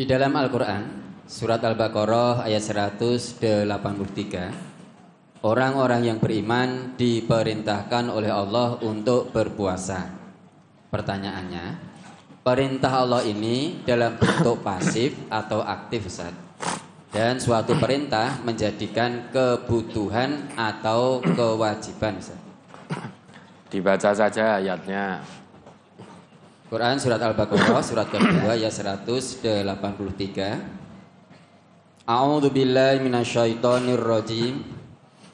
Di dalam Al-Quran, surat Al-Baqarah ayat 183, orang-orang yang beriman diperintahkan oleh Allah untuk berpuasa. Pertanyaannya, perintah Allah ini dalam bentuk pasif atau aktif, Ustaz? Dan suatu perintah menjadikan kebutuhan atau kewajiban, Ustaz? Dibaca saja ayatnya. Quran surat Al-Baqarah surat kedua ayat 183. A'udzu billahi minasyaitonir rajim.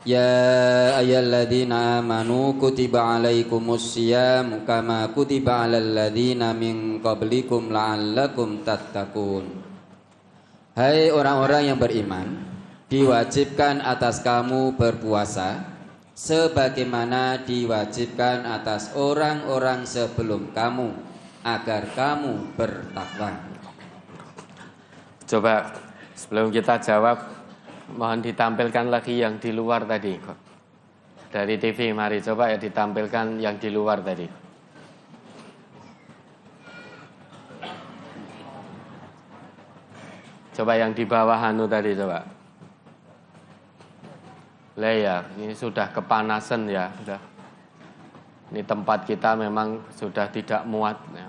Ya ayyuhalladzina amanu kutiba alaikumussyiyam kama kutiba alal ladzina min qablikum la'allakum tattaqun. Hai orang-orang yang beriman, diwajibkan atas kamu berpuasa sebagaimana diwajibkan atas orang-orang sebelum kamu, agar kamu bertakwa. Coba sebelum kita jawab, mohon ditampilkan lagi yang di luar tadi. Dari TV, mari coba ya ditampilkan yang di luar tadi. Coba yang di bawah anu tadi coba. Ya, ini sudah kepanasan ya, sudah. Ini tempat kita memang sudah tidak muat ya.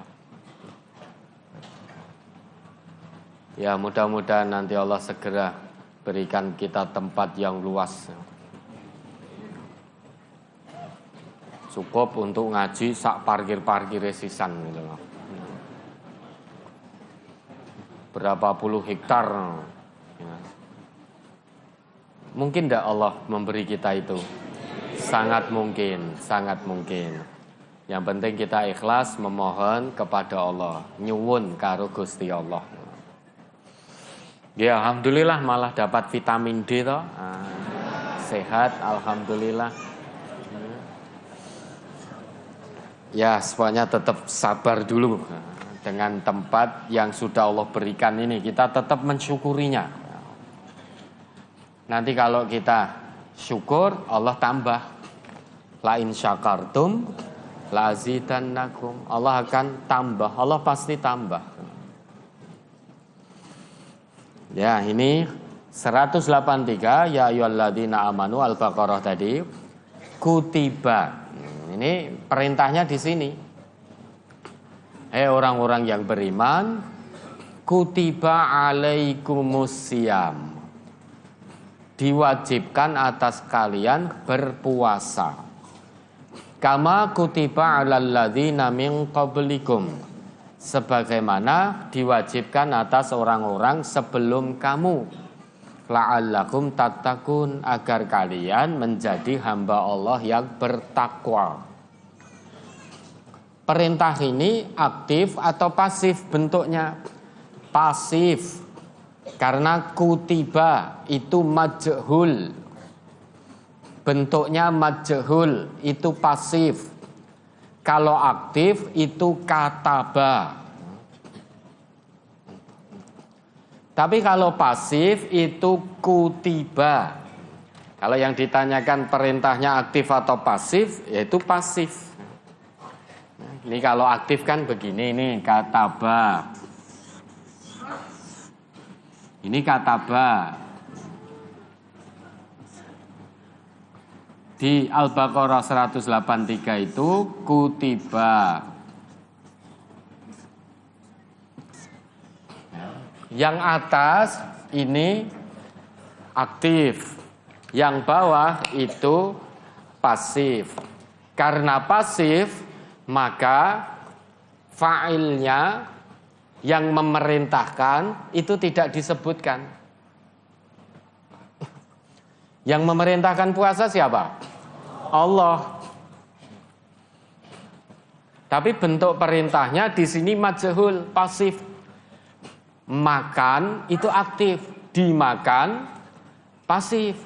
Ya, mudah-mudahan nanti Allah segera berikan kita tempat yang luas. Cukup untuk ngaji sak parkir-parkir sisan gitu loh. Berapa puluh hektar. Ya. Mungkin tidak Allah memberi kita itu? Sangat mungkin, sangat mungkin. Yang penting kita ikhlas memohon kepada Allah, nyuwun karo Gusti Allah. Ya, alhamdulillah malah dapat vitamin D toh. Sehat, alhamdulillah. Ya, semuanya tetap sabar dulu dengan tempat yang sudah Allah berikan ini. Kita tetap mensyukurinya. Nanti kalau kita syukur, Allah tambah. La in syakartum la azidannakum. Allah akan tambah. Allah pasti tambah. Ya, ini 183 ya ayyuhalladzina amanu Al-Baqarah tadi. Kutiba. Ini perintahnya di sini. Hei orang-orang yang beriman, kutiba alaikumussyiyam. Diwajibkan atas kalian berpuasa. Kama kutiba alal ladzina min qablikum. Sebagaimana diwajibkan atas orang-orang sebelum kamu. La'allakum tattaqun, agar kalian menjadi hamba Allah yang bertakwa. Perintah ini aktif atau pasif bentuknya? Pasif. Karena kutiba itu majhul. Bentuknya majhul, itu pasif. Kalau aktif itu kataba. Tapi kalau pasif itu kutiba. Kalau yang ditanyakan perintahnya aktif atau pasif, yaitu pasif. Ini kalau aktif kan begini nih, kataba. Ini kataba. Di Al-Baqarah 183 itu kutiba. Yang atas ini aktif, yang bawah itu pasif. Karena pasif, maka fa'ilnya yang memerintahkan itu tidak disebutkan. Yang memerintahkan puasa siapa? Allah. Tapi bentuk perintahnya di sini majhul, pasif. Makan itu aktif, dimakan pasif.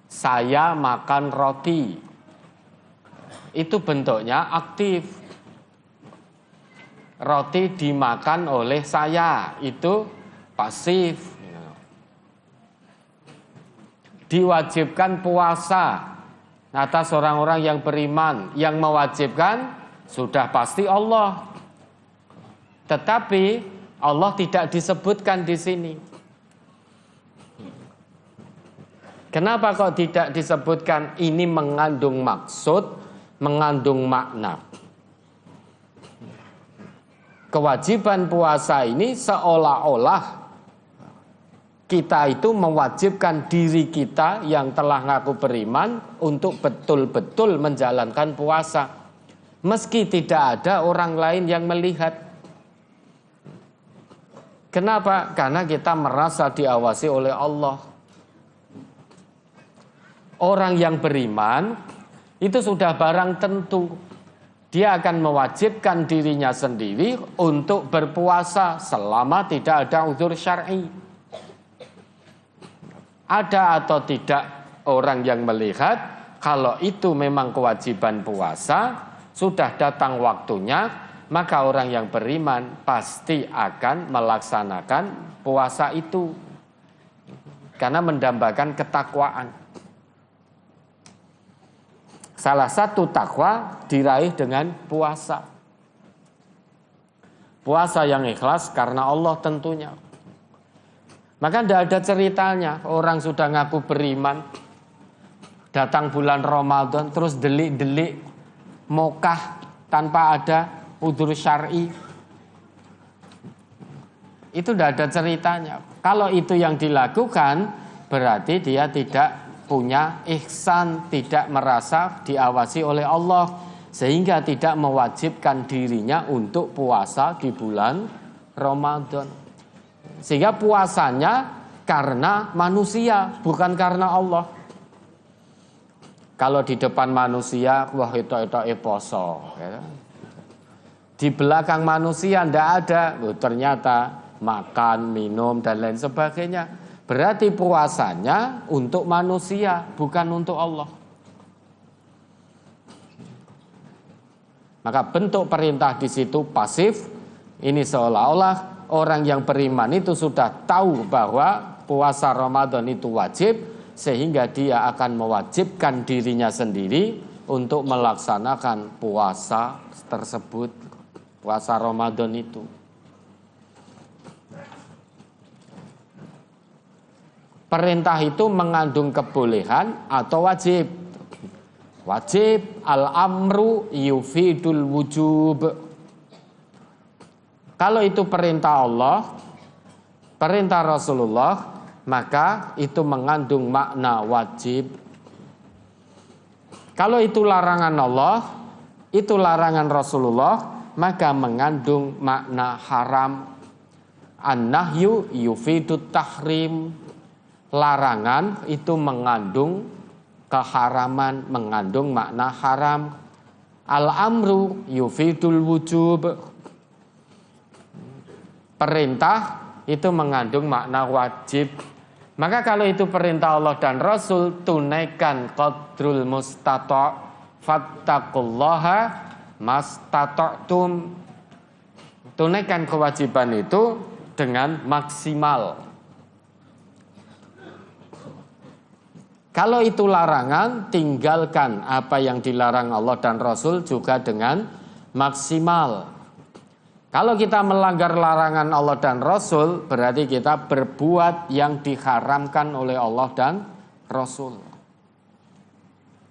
Saya makan roti. Itu bentuknya aktif. Roti dimakan oleh saya, itu pasif. Diwajibkan puasa atas orang-orang yang beriman. Yang mewajibkan sudah pasti Allah. Tetapi Allah tidak disebutkan di sini. Kenapa kok tidak disebutkan? Ini mengandung maksud, mengandung makna. Kewajiban puasa ini seolah-olah kita itu mewajibkan diri kita yang telah ngaku beriman untuk betul-betul menjalankan puasa. Meski tidak ada orang lain yang melihat. Kenapa? Karena kita merasa diawasi oleh Allah. Orang yang beriman itu sudah barang tentu. Dia akan mewajibkan dirinya sendiri untuk berpuasa selama tidak ada uzur syar'i. Ada atau tidak orang yang melihat, kalau itu memang kewajiban puasa, sudah datang waktunya, maka orang yang beriman pasti akan melaksanakan puasa itu. Karena mendambakan ketakwaan. Salah satu takwa diraih dengan puasa. Puasa yang ikhlas karena Allah tentunya. Maka tidak ada ceritanya orang sudah ngaku beriman, datang bulan Ramadan terus delik-delik mokah tanpa ada udzur syar'i. Itu tidak ada ceritanya. Kalau itu yang dilakukan, berarti dia tidak punya ihsan, tidak merasa diawasi oleh Allah, sehingga tidak mewajibkan dirinya untuk puasa di bulan Ramadan. Sehingga puasanya karena manusia, bukan karena Allah. Kalau di depan manusia, wah itu poso. Di belakang manusia tidak ada, ternyata makan, minum, dan lain sebagainya. Berarti puasanya untuk manusia, bukan untuk Allah. Maka bentuk perintah di situ pasif. Ini seolah-olah orang yang beriman itu sudah tahu bahwa puasa Ramadan itu wajib, sehingga dia akan mewajibkan dirinya sendiri untuk melaksanakan puasa tersebut, puasa Ramadan itu. Perintah itu mengandung kebolehan atau wajib. Wajib, al-amru yufidul wujub. Kalau itu perintah Allah, perintah Rasulullah, maka itu mengandung makna wajib. Kalau itu larangan Allah, itu larangan Rasulullah, maka mengandung makna haram. An-nahyu yufidut tahrim. Larangan itu mengandung keharaman, mengandung makna haram. Al-amru yufidul wujub. Perintah itu mengandung makna wajib. Maka kalau itu perintah Allah dan Rasul, tunaikan qadrul mustata' fattaqullaha mastata'tum. Tunaikan kewajiban itu dengan maksimal. Kalau itu larangan, tinggalkan apa yang dilarang Allah dan Rasul juga dengan maksimal. Kalau kita melanggar larangan Allah dan Rasul, berarti kita berbuat yang diharamkan oleh Allah dan Rasul.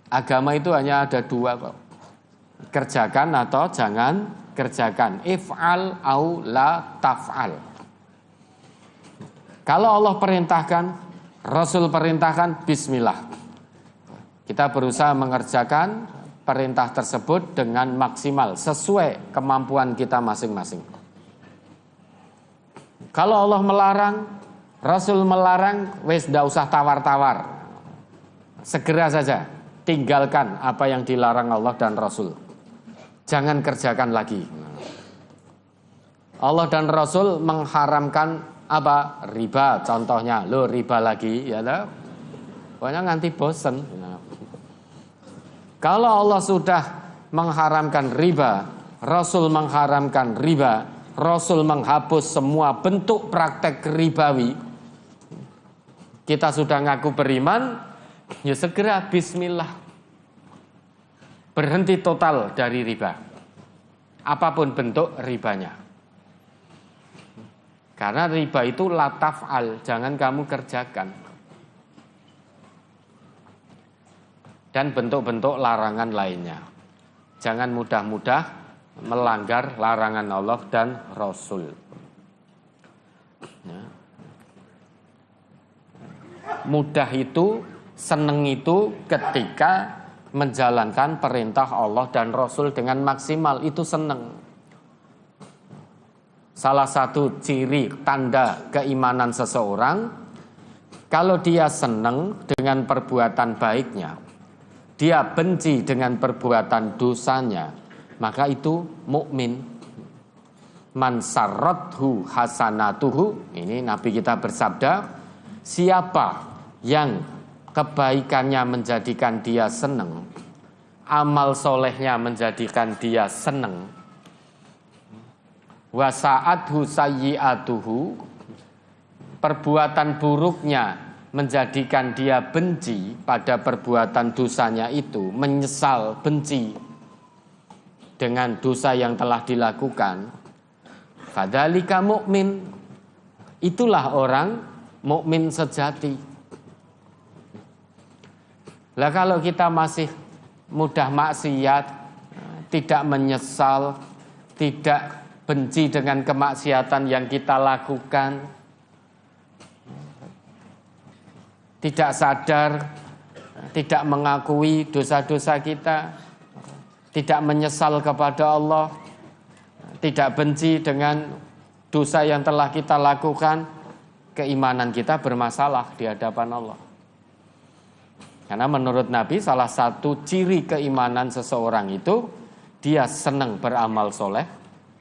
Agama itu hanya ada dua kok. Kerjakan atau jangan kerjakan. If'al au la taf'al. Kalau Allah perintahkan, Rasul perintahkan, bismillah. Kita berusaha mengerjakan perintah tersebut dengan maksimal, sesuai kemampuan kita masing-masing. Kalau Allah melarang, Rasul melarang, wes tidak usah tawar-tawar. Segera saja tinggalkan apa yang dilarang Allah dan Rasul. Jangan kerjakan lagi. Allah dan Rasul mengharamkan apa? Riba contohnya. Lo riba lagi ya lah. Pokoknya nganti bosen. Kalau Allah sudah mengharamkan riba, Rasul mengharamkan riba, Rasul menghapus semua bentuk praktek ribawi, kita sudah ngaku beriman, ya segera bismillah. Berhenti total dari riba. Apapun bentuk ribanya. Karena riba itu la taf'al, jangan kamu kerjakan. Dan bentuk-bentuk larangan lainnya. Jangan mudah-mudah melanggar larangan Allah dan Rasul. Ya. Mudah itu, seneng itu ketika menjalankan perintah Allah dan Rasul dengan maksimal, itu seneng. Salah satu ciri tanda keimanan seseorang, kalau dia senang dengan perbuatan baiknya, dia benci dengan perbuatan dosanya, maka itu mukmin. Man sarrathu hasanatuhu, ini Nabi kita bersabda, siapa yang kebaikannya menjadikan dia senang, amal solehnya menjadikan dia senang, wa sa'athu sayyi'atuhu, perbuatan buruknya menjadikan dia benci pada perbuatan dosanya itu, menyesal, benci dengan dosa yang telah dilakukan, fadzalika mukmin, itulah orang mukmin sejati. Lah kalau kita masih mudah maksiat, tidak menyesal, tidak benci dengan kemaksiatan yang kita lakukan, tidak sadar, tidak mengakui dosa-dosa kita, tidak menyesal kepada Allah, tidak benci dengan dosa yang telah kita lakukan, keimanan kita bermasalah di hadapan Allah. Karena menurut Nabi, salah satu ciri keimanan seseorang itu dia senang beramal soleh.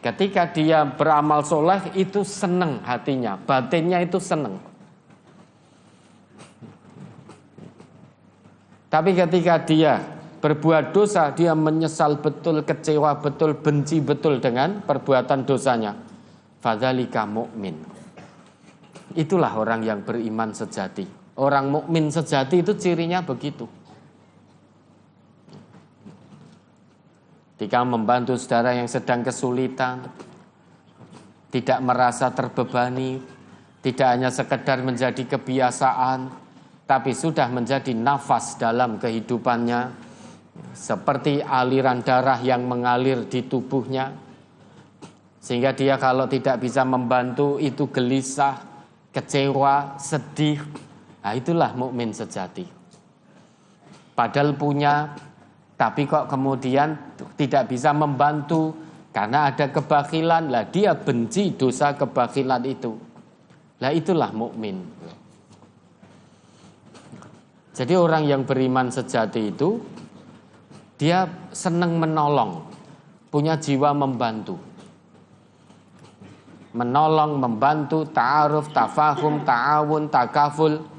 Ketika dia beramal soleh itu senang hatinya, batinnya itu senang. Tapi ketika dia berbuat dosa, dia menyesal betul, kecewa betul, benci betul dengan perbuatan dosanya. Fadzalika mukmin. Itulah orang yang beriman sejati. Orang mukmin sejati itu cirinya begitu. Ketika membantu saudara yang sedang kesulitan, tidak merasa terbebani, tidak hanya sekedar menjadi kebiasaan, tapi sudah menjadi nafas dalam kehidupannya, seperti aliran darah yang mengalir di tubuhnya, sehingga dia kalau tidak bisa membantu itu gelisah, kecewa, sedih. Nah, itulah mukmin sejati. Padahal punya, tapi kok kemudian tidak bisa membantu karena ada kebakilan. Lah dia benci dosa kebakilan itu. Lah itulah mukmin. Jadi orang yang beriman sejati itu dia senang menolong, punya jiwa membantu. Menolong, membantu, ta'aruf, tafahum, ta'awun, takaful.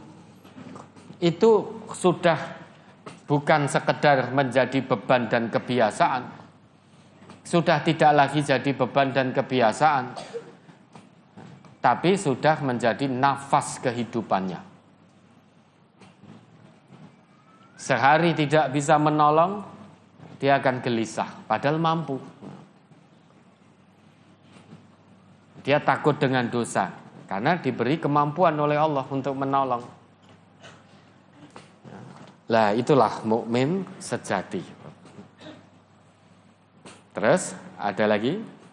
Itu sudah bukan sekedar menjadi beban dan kebiasaan. Sudah tidak lagi jadi beban dan kebiasaan, tapi sudah menjadi nafas kehidupannya. Sehari tidak bisa menolong, dia akan gelisah, padahal mampu. Dia takut dengan dosa, karena diberi kemampuan oleh Allah untuk menolong. Lah itulah mukmin sejati. Terus ada lagi?